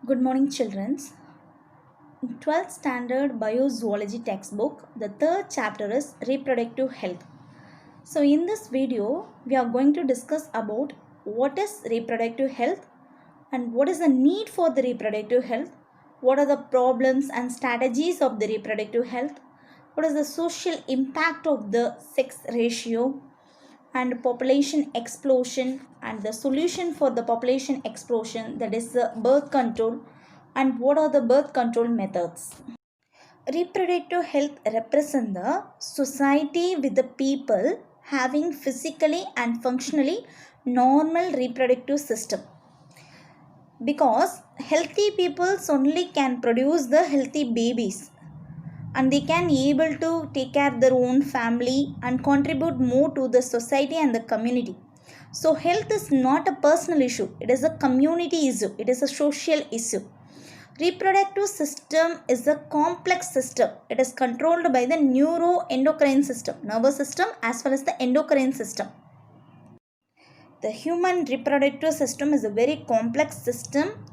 Good morning, children. In 12th standard biozoology textbook, the third chapter is reproductive health. So, in this video, we are going to discuss about what is reproductive health and what is the need for the reproductive health, what are the problems and strategies of the reproductive health, what is the social impact of the sex ratio, and population explosion and the solution for the population explosion, that is the birth control, and what are the birth control methods. Reproductive health represents the society with the people having physically and functionally normal reproductive system, because healthy peoples only can produce the healthy babies and they can able to take care of their own family and contribute more to the society and the community. So health is not a personal issue, it is a community issue, it is a social issue. Reproductive system is a complex system. It is controlled by the neuroendocrine system, nervous system, as well as the endocrine system. The human reproductive system is a very complex system,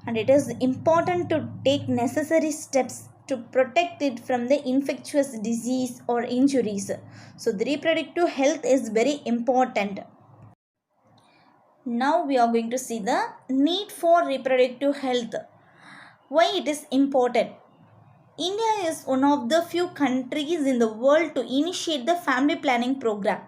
and it is important to take necessary steps to protect it from the infectious disease or injuries. So the reproductive health is very important. Now we are going to see the need for reproductive health. Why it is important? India is one of the few countries in the world to initiate the family planning program.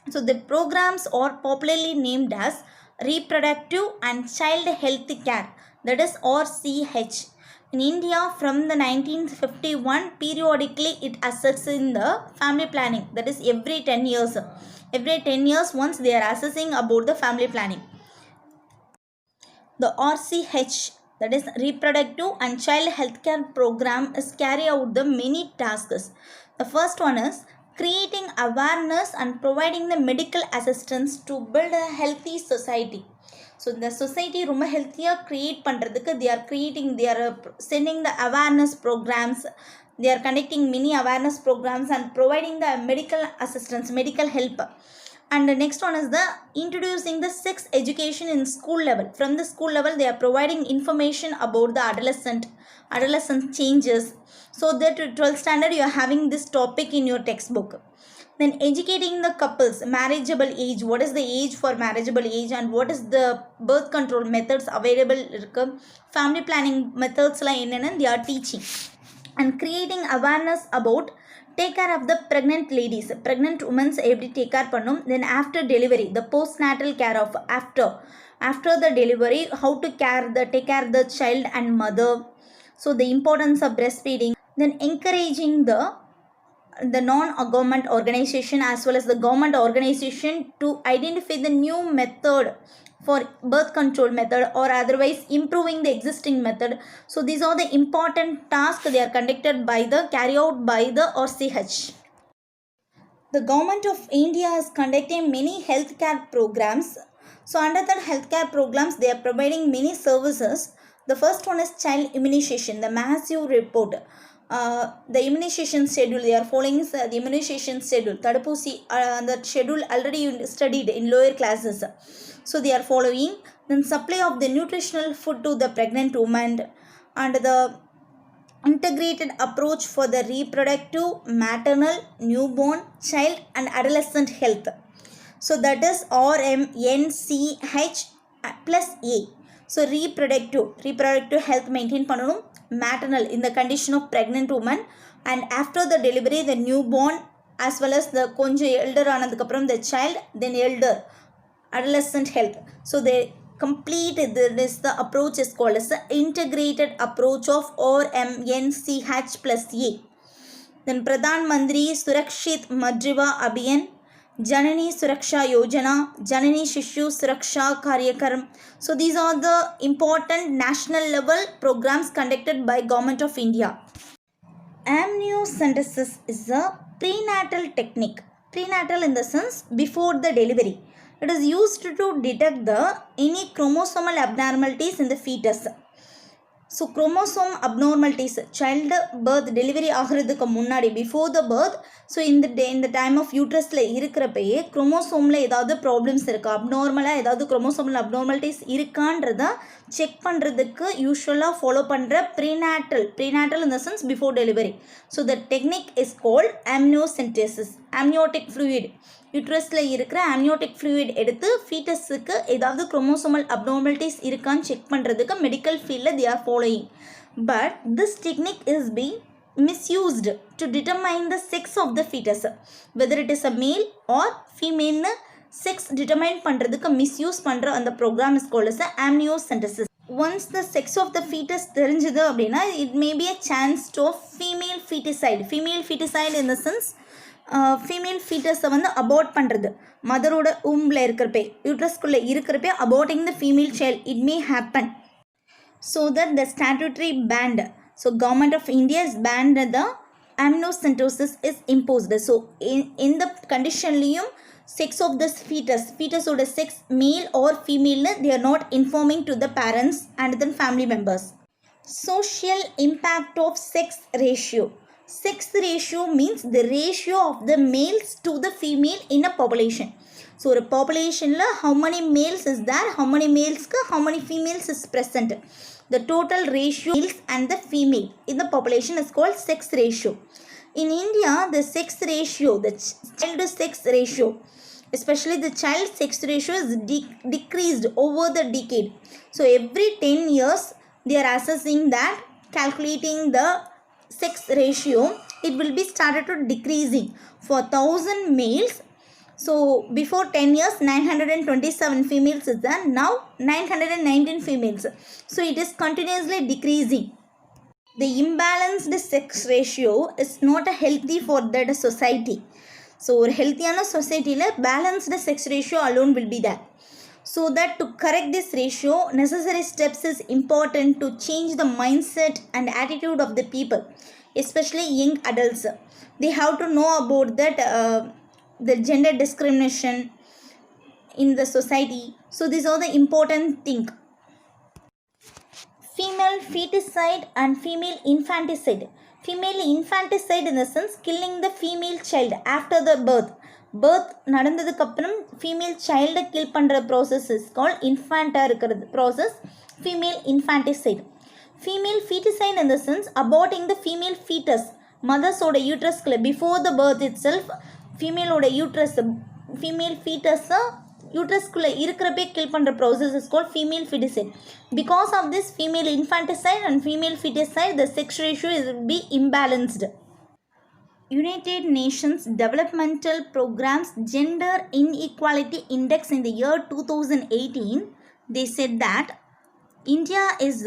So the programs are popularly named as Reproductive and Child Health Care, that is RCH. In India, from the 1951, periodically it assesses in the family planning, that is every 10 years. Every 10 years once they are assessing about the family planning. The RCH, that is Reproductive and Child Healthcare Program, is carry out the many tasks. The first one is creating awareness and providing the medical assistance to build a healthy society. So the society ரொம்ப ஹெல்த்தியாக create பண்ணுறதுக்கு they are sending the awareness programs, they are conducting many awareness programs and providing the medical assistance, medical help. And the next one is the introducing the sex education in school level. From the school level they are providing information about the adolescent changes. So that 12th standard you are having this topic in your textbook. Then educating the couples, marriageable age, what is the age for marriageable age and what is the birth control methods available, family planning methods la enna they are teaching. And creating awareness about take care of the pregnant ladies, pregnant women எப்படி take care பண்ணும். Then after delivery, the postnatal care of after the delivery, how to take care of the child and mother. So the importance of breastfeeding. Then encouraging the non-government organization as well as the government organization to identify the new method for birth control method or otherwise improving the existing method. So these are the important tasks they are carried out by the RCH. The government of India is conducting many healthcare programs. So under the healthcare programs they are providing many services. The first one is child immunization, the massive report. The immunization schedule, they are following the immunization schedule. Tadapusi, the schedule already you studied in lower classes. So they are following. Then supply of the nutritional food to the pregnant woman, and the integrated approach for the reproductive, maternal, newborn, child and adolescent health. So that is RMNCH plus A. So reproductive health maintain பண்ணணும். Maternal, in the condition of pregnant woman, and after the delivery the newborn, as well as the கொஞ்சம் elder ஆனதுக்கு அப்புறம் the child, then elder adolescent health. So they complete this, the approach is called as the integrated approach of RMNCH plus A. Then Pradhan Mantri Surakshit Madriva Abhiyan, Janani Suraksha Yojana, Janani Shishu Suraksha Karyakaram. So these are the important national level programs conducted by Government of India. Amniocentesis is a prenatal technique. Prenatal in the sense before the delivery. It is used to detect any chromosomal abnormalities in the fetus. So chromosome abnormalities child birth delivery ஆகிறதுக்கு முன்னாடி before the birth, so இந்த time of யூட்ரஸில் இருக்கிறப்பயே குரோமோசோமில் ஏதாவது problems இருக்கா, அப்நார்மலாக ஏதாவது குரோமோசோமில் abnormalities இருக்கான்றத check பண்ணுறதுக்கு யூஸ்வலாக follow பண்ணுற prenatal in the sense before delivery. So the technique is called amniocentesis. Amniotic fluid, யூட்ரஸில் இருக்கிற ஆம்னியோட்டிக் ஃப்ளூயிட் எடுத்து ஃபீட்டஸுக்கு ஏதாவது குரோமோசோமல் அப்நார்மலிட்டிஸ் இருக்கான்னு செக் பண்ணுறதுக்கு மெடிக்கல் ஃபீல்டில் they are following. But this technique is being misused to determine the sex of the fetus, whether it is a male or female. Sex determine பண்ணுறதுக்கு misuse பண்ணுற அந்த program is called as amniocentesis. Once the sex of the fetus தெரிஞ்சுது அப்படின்னா it may be a chance to female feticide in the sense female ஃபீட்டஸை வந்து abort பண்ணுறது, மதரோட ஊம்பில் இருக்கிறப்பே யூட்ரஸ்குள்ளே இருக்கிறப்பே aborting the female child it may happen. So that the statutory banned, so government of India is banned the amniocentesis இஸ் imposed. So இந்த கண்டிஷன்லேயும் செக்ஸ் ஆஃப் த ஃபீட்டஸோட செக்ஸ் மேல் ஆர் ஃபீமேல்னு they are not informing to the parents and then family members. Social impact of sex ratio. Sex ratio means the ratio of the males to the female in a population. So ஒரு populationல how many males is there, how many males-க்கு how many females is present. The total ratio males and the female in the population is called sex ratio. In India, the sex ratio, the child sex ratio, especially the child sex ratio is decreased over the decade. So every 10 years they are assessing that, calculating the sex ratio, it will be started to decreasing. For 1000 males, so before 10 years 927 females is there, now 919 females. So it is continuously decreasing. The imbalanced sex ratio is not a healthy for that society. So ஒரு ஹெல்த்தியான சொசைட்டியில் balanced sex ratio alone will be there. So that to correct this ratio, necessary steps is important to change the mindset and attitude of the people, especially young adults. They have to know about that the gender discrimination in the society. So these are the important thing. Female feticide and female infanticide. Female infanticide in the sense killing the female child after the birth. நடந்ததுக்கப்புறம் female சைல்டை kill பண்ணுற process is called இன்ஃபேண்ட்டாக இருக்கிறது process female infanticide. Female feticide in the sense aborting the female fetus, மதர்ஸோட யூட்ரஸ்குள்ள before the birth itself ஃபீமேலோட female ஃபீட்டஸை யூட்ரஸ்குள்ளே இருக்கிறப்பே கில் பண்ணுற process is called female feticide. Because of this female infanticide and female feticide the sex ratio is be imbalanced. United Nations Developmental Program's Gender Inequality Index in the year 2018, they said that India is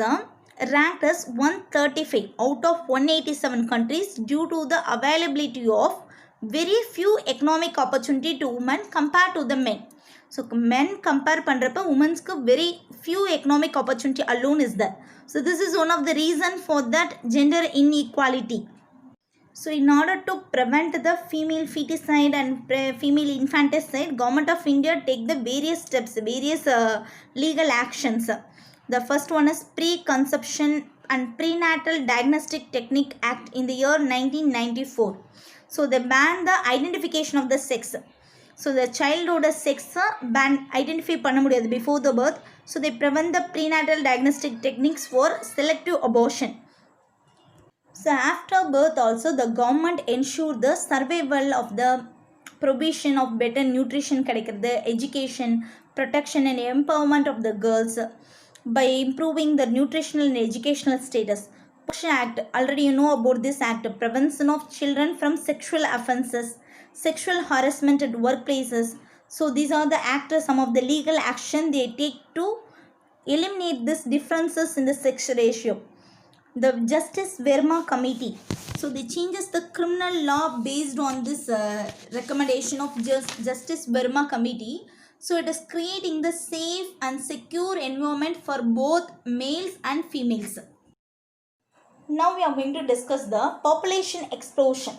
ranked as 135 out of 187 countries due to the availability of very few economic opportunity to women compared to the men. So men compare பண்ணுறப்ப women's-க்கு very few economic opportunity alone is there. So this is one of the reason for that gender inequality. So in order to prevent the female feticide and female infanticide, Government of India take the various steps, various legal actions. The first one is Preconception and Prenatal Diagnostic Technique Act in the year 1994. So they ban the identification of the sex. So the childhood sex ban identify பண்ண முடியாது before the birth. So they prevent the prenatal diagnostic techniques for selective abortion. So after birth also the government ensure the survival of the provision of better nutrition கிடைக்கிறது, education, protection and empowerment of the girls by improving the nutritional and educational status. Poksha Act, already you know about this act, prevention of children from sexual offenses, sexual harassment at workplaces. So these are the actors, some of the legal action they take to eliminate these differences in the sex ratio. The Justice Verma Committee, so they changes the criminal law based on this recommendation of Justice Verma Committee. So it is creating the safe and secure environment for both males and females. Now we are going to discuss the population explosion.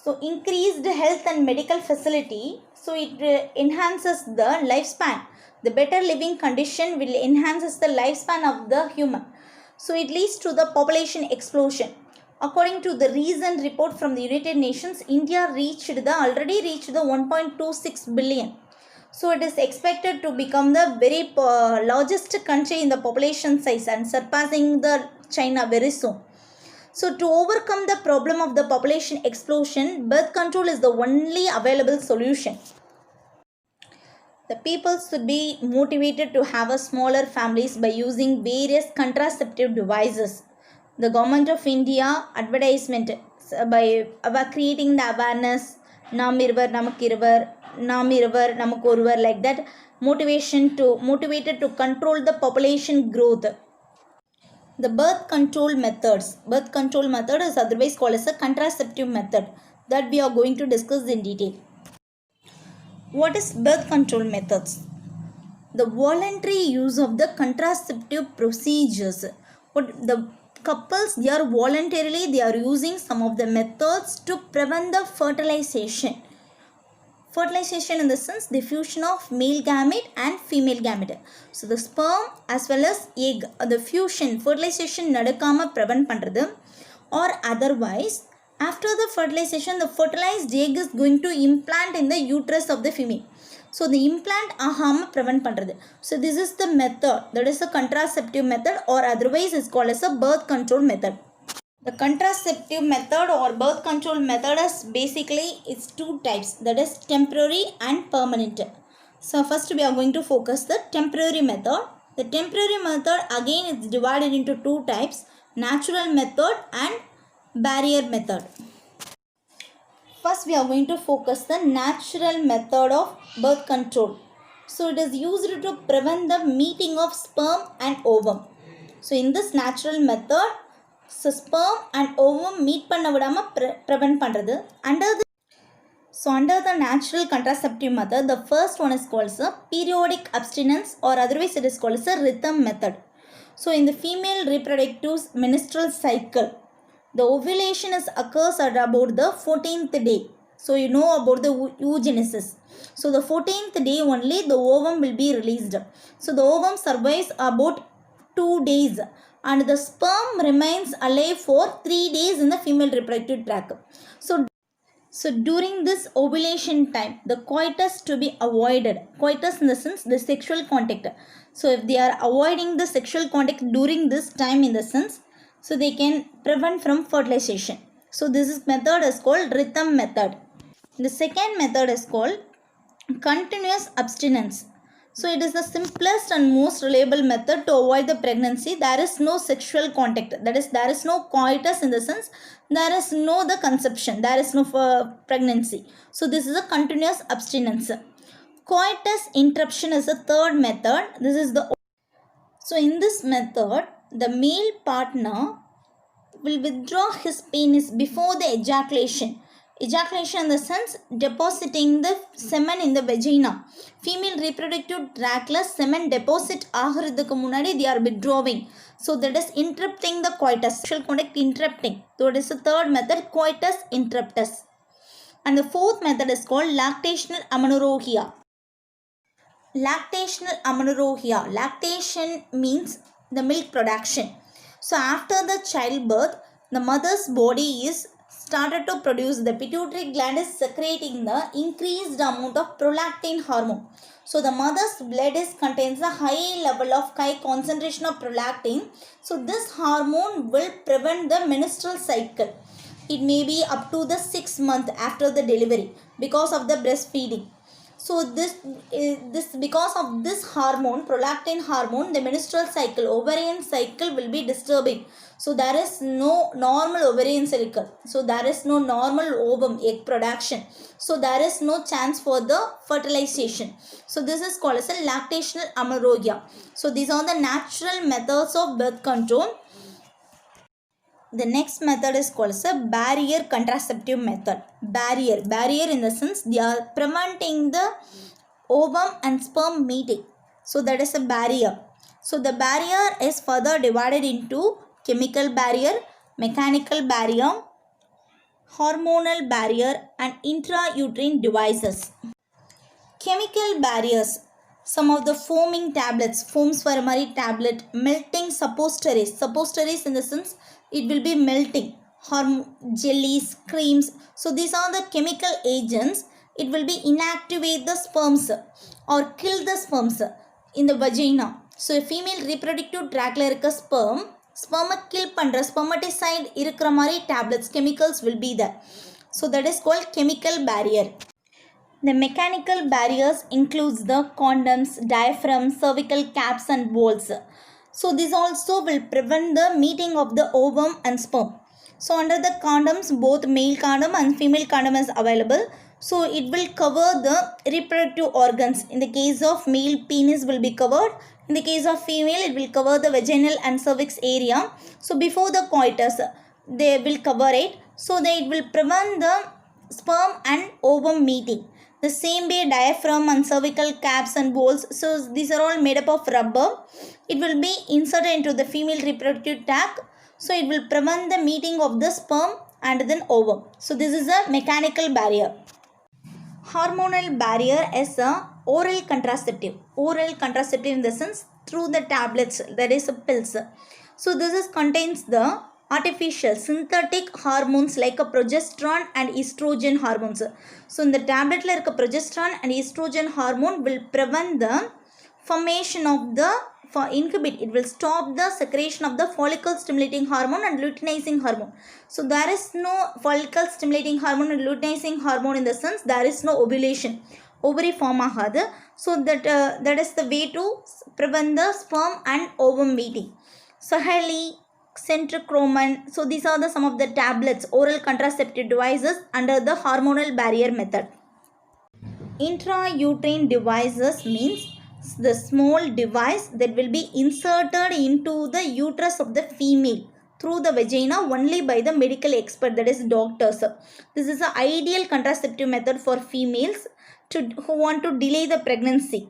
So increased health and medical facility, so it enhances the lifespan. The better living condition will enhances the lifespan of the human. So it leads to the population explosion. According to the recent report from the United Nations, India already reached the 1.26 billion. So it is expected to become the very largest country in the population size and surpassing the China very soon. So to overcome the problem of the population explosion, birth control is the only available solution. The people should be motivated to have a smaller families by using various contraceptive devices. The government of India advertisement by creating the awareness, Namirvar Namakirvar, Namirvar Namakorvar, like that, motivated to control the population growth. The birth control method is otherwise called as a contraceptive method that we are going to discuss in detail. What is birth control methods? The voluntary use of the contraceptive procedures. What the couples, they are using some of the methods to prevent the fertilization. Fertilization in the sense the fusion of male gamete and female gamete. So the sperm as well as egg, the fusion, fertilization nadakama prevent pandrathu, or otherwise after the fertilization the fertilized egg is going to implant in the uterus of the female. So the implant ahama prevent pandrathu. So this is the method, that is a contraceptive method, or otherwise is called as a birth control method. The contraceptive method or birth control method is basically it's two types, that is temporary and permanent. So first we are going to focus the temporary method. The temporary method again is divided into two types, natural method and barrier method. First we are going to focus the natural method of birth control. So it is used to prevent the meeting of sperm and ovum. So in this natural method, so sperm and ovum meet பண்ண விடாம prevent பண்றது. Under the natural contraceptive method, the first one is called a periodic abstinence, or otherwise it is called as a rhythm method. So in the female reproductive menstrual cycle, the ovulation occurs at about the 14th day. So you know about the oogenesis. So the 14th day only the ovum will be released. So the ovum survives about 2 days and the sperm remains alive for 3 days in the female reproductive tract. So during this ovulation time, the coitus to be avoided. Coitus in the sense the sexual contact. So if they are avoiding the sexual contact during this time in the sense, so they can prevent from fertilization. So this method is called rhythm method. The second method is called continuous abstinence. So it is the simplest and most reliable method to avoid the pregnancy. There is no sexual contact, that is there is no coitus in the sense there is no the conception, there is no pregnancy. So this is a continuous abstinence. Coitus interruption is the third method. This is the So in this method, the male partner will withdraw his penis before the ejaculation. Ejaculation in the sense depositing the semen in the vagina. Female reproductive tractல semen deposit ஆகிறதுக்கு முன்னாடி they are withdrawing. So that is interrupting the coitus. Sexual contact interrupting. So it is the third method, coitus interruptus. And the fourth method is called lactational amenorrhea. Lactational amenorrhea. Lactation means the milk production. So after the childbirth, the mother's body is started to produce, the pituitary gland is secreting the increased amount of prolactin hormone. So the mother's blood contains a high level of high concentration of prolactin. So this hormone will prevent the menstrual cycle. It may be up to the 6 months after the delivery because of the breastfeeding. So this because of this hormone, prolactin hormone, the menstrual cycle, ovarian cycle will be disturbing. So there is no normal ovarian cycle. So there is no normal ovum egg production. So there is no chance for the fertilization. So this is called as a lactational amenorrhea. So these are the natural methods of birth control. The next method is called as a barrier contraceptive method. Barrier in the sense they are preventing the ovum and sperm meeting. So that is a barrier. So the barrier is further divided into chemical barrier, mechanical barrier, hormonal barrier and intrauterine devices. Chemical barriers. some of the foaming tablets, foams for a mari tablet, melting suppositories in the sense it will be melting, jellies, creams. So these are the chemical agents. It will be inactivate the sperms or kill the sperms in the vagina. So female reproductive tractல இருக்க sperm kill பண்ற spermaticide இருக்கிற மாதிரி tablets, chemicals will be there. So that is called chemical barrier. The mechanical barriers includes the condoms, diaphragm, cervical caps and balls. So this also will prevent the meeting of the ovum and sperm. So under the condoms, both male condom and female condom is available. So it will cover the reproductive organs. In the case of male, penis will be covered. In the case of female, it will cover the vaginal and cervix area. So before the coitus, they will cover it. So that it will prevent the sperm and ovum meeting. The same way diaphragm and cervical caps and balls. So these are all made up of rubber. It will be inserted into the female reproductive tract. So it will prevent the meeting of the sperm and then ovum. So this is a mechanical barrier. Hormonal barrier is a oral contraceptive. Oral contraceptive in the sense through the tablets, that is pills. So this is contains the artificial synthetic hormones like a progesterone and estrogen hormones. So in the tablet la irukka progesterone and estrogen hormone will prevent the formation of the it will stop the secretion of the follicle stimulating hormone and luteinizing hormone. So there is no follicle stimulating hormone and luteinizing hormone in the sense there is no ovulation, ovary form agadu. So that is the way to prevent the sperm and ovum meeting. Sahelli, centrochrome. So these are some of the tablets, oral contraceptive devices under the hormonal barrier method. Intrauterine devices means the small device that will be inserted into the uterus of the female through the vagina only by the medical expert, that is doctors. This is an ideal contraceptive method for females who want to delay the pregnancy.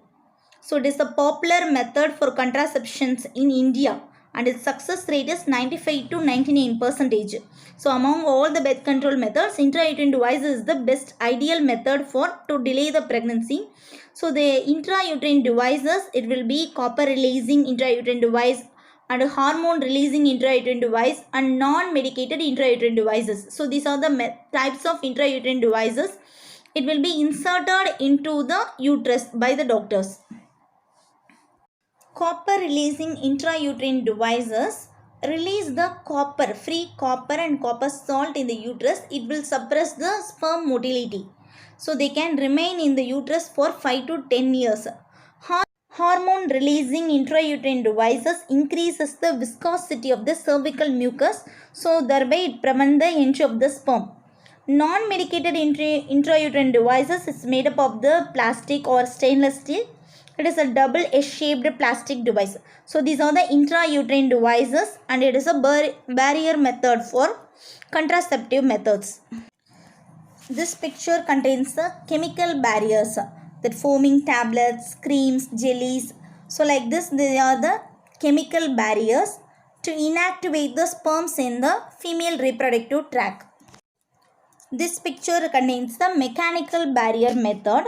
So it is a popular method for contraceptions in India and its success rate is 95 to 99%. So among all the birth control methods, intrauterine device is the best ideal method to delay the pregnancy. So the intrauterine devices, it will be copper releasing intrauterine device and hormone releasing intrauterine device and non-medicated intrauterine devices. So these are the types of intrauterine devices. It will be inserted into the uterus by the doctors. Copper releasing intrauterine devices release the free copper and copper salt in the uterus. It will suppress the sperm motility. So they can remain in the uterus for 5 to 10 years. Hormone releasing intrauterine devices increases the viscosity of the cervical mucus. So thereby it prevents the entry of the sperm. Non-medicated intrauterine devices is made up of the plastic or stainless steel. It is a double S-shaped plastic device. So these are the intrauterine devices and it is a barrier method for contraceptive methods. This picture contains the chemical barriers, that foaming tablets, creams, jellies. So like this, they are the chemical barriers to inactivate the sperms in the female reproductive tract. This picture contains the mechanical barrier method.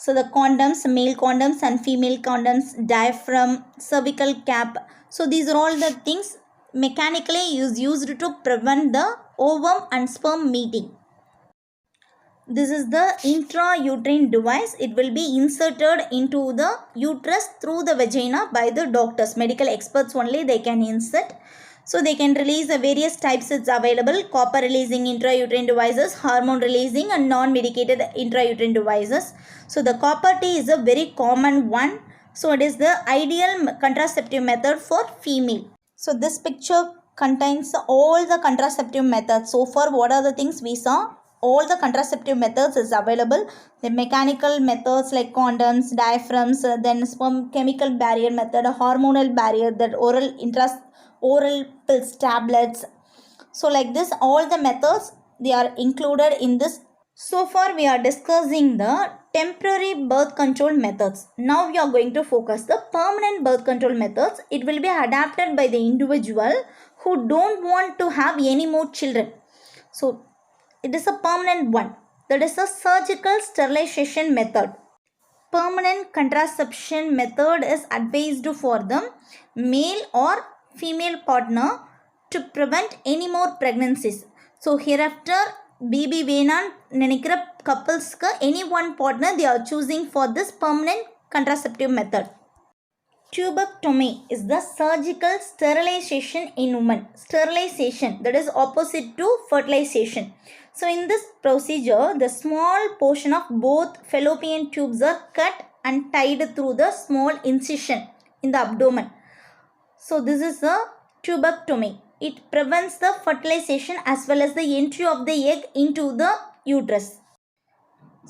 So the condoms, male condoms and female condoms, diaphragm, cervical cap. So these are all the things mechanically used to prevent the ovum and sperm meeting. This is the intrauterine device. It will be inserted into the uterus through the vagina by the doctors, medical experts only they can insert. So they can release the various types it's available. Copper releasing intrauterine devices, hormone releasing and non-medicated intrauterine devices. So the copper T is a very common one. So it is the ideal contraceptive method for female. So this picture contains all the contraceptive methods. So far what are the things we saw? All the contraceptive methods is available. The mechanical methods like condoms, diaphragms, then sperm chemical barrier method, hormonal barrier, that oral pills, tablets. So like this, all the methods they are included in this. So far we are discussing the temporary birth control methods. Now we are going to focus the permanent birth control methods. It will be adapted by the individual who don't want to have any more children. So it is a permanent one. That is a surgical sterilization method. permanent contraception method is advised for the male or female partner to prevent any more pregnancies. So hereafter baby வேணான்னு நினைக்கிற couples-க்கு any one partner they are choosing for this permanent contraceptive method. Tubectomy is the surgical sterilization in women. Sterilization, that is opposite to fertilization. So in this procedure, the small portion of both fallopian tubes are cut and tied through the small incision in the abdomen. So this is a tubectomy. It prevents the fertilization as well as the entry of the egg into the uterus.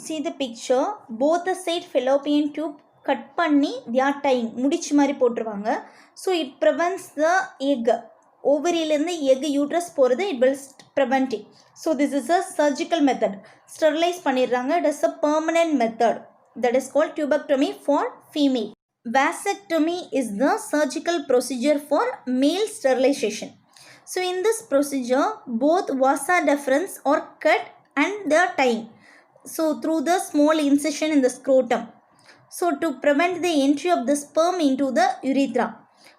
See the picture, both the side fallopian tube cut பண்ணி they are tying முடிச்சு மாதிரி போட்டுருவாங்க. So it prevents the egg, ஓவரியிலேருந்து egg uterus போகிறது it will prevent it. So this is a surgical method. Sterilize பண்ணிடுறாங்க. It is a permanent method that is called tubectomy for female. Vasectomy is the surgical procedure for male sterilization. So in this procedure, both vasa deferens are cut and they are tying. So through the small incision in the scrotum. So to prevent the entry of the sperm into the urethra.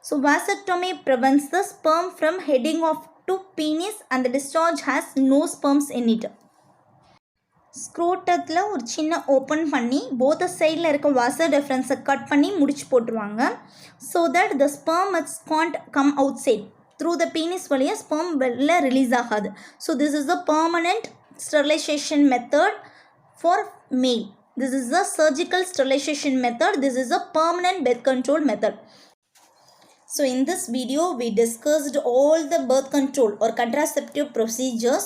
So vasectomy prevents the sperm from heading off to penis and the discharge has no sperms in it. ஸ்க்ரோட்டத்தில் ஒரு சின்ன open பண்ணி both சைடில் இருக்க வாசர் டெஃபரன்ஸை cut பண்ணி முடிச்சு போட்டுருவாங்க. So that the sperm it's can't come outside through the penis வழியாக sperm வெளில ரிலீஸ் ஆகாது. So this is the permanent sterilisation method for male. This is a surgical sterilization method. This is a permanent birth control method. So in this video we discussed all the birth control or contraceptive procedures,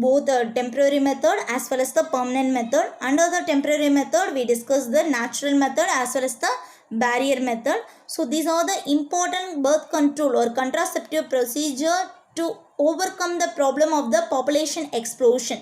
both the temporary method as well as the permanent method. Under the temporary method we discussed the natural method as well as the barrier method. So these are the important birth control or contraceptive procedure to overcome the problem of the population explosion.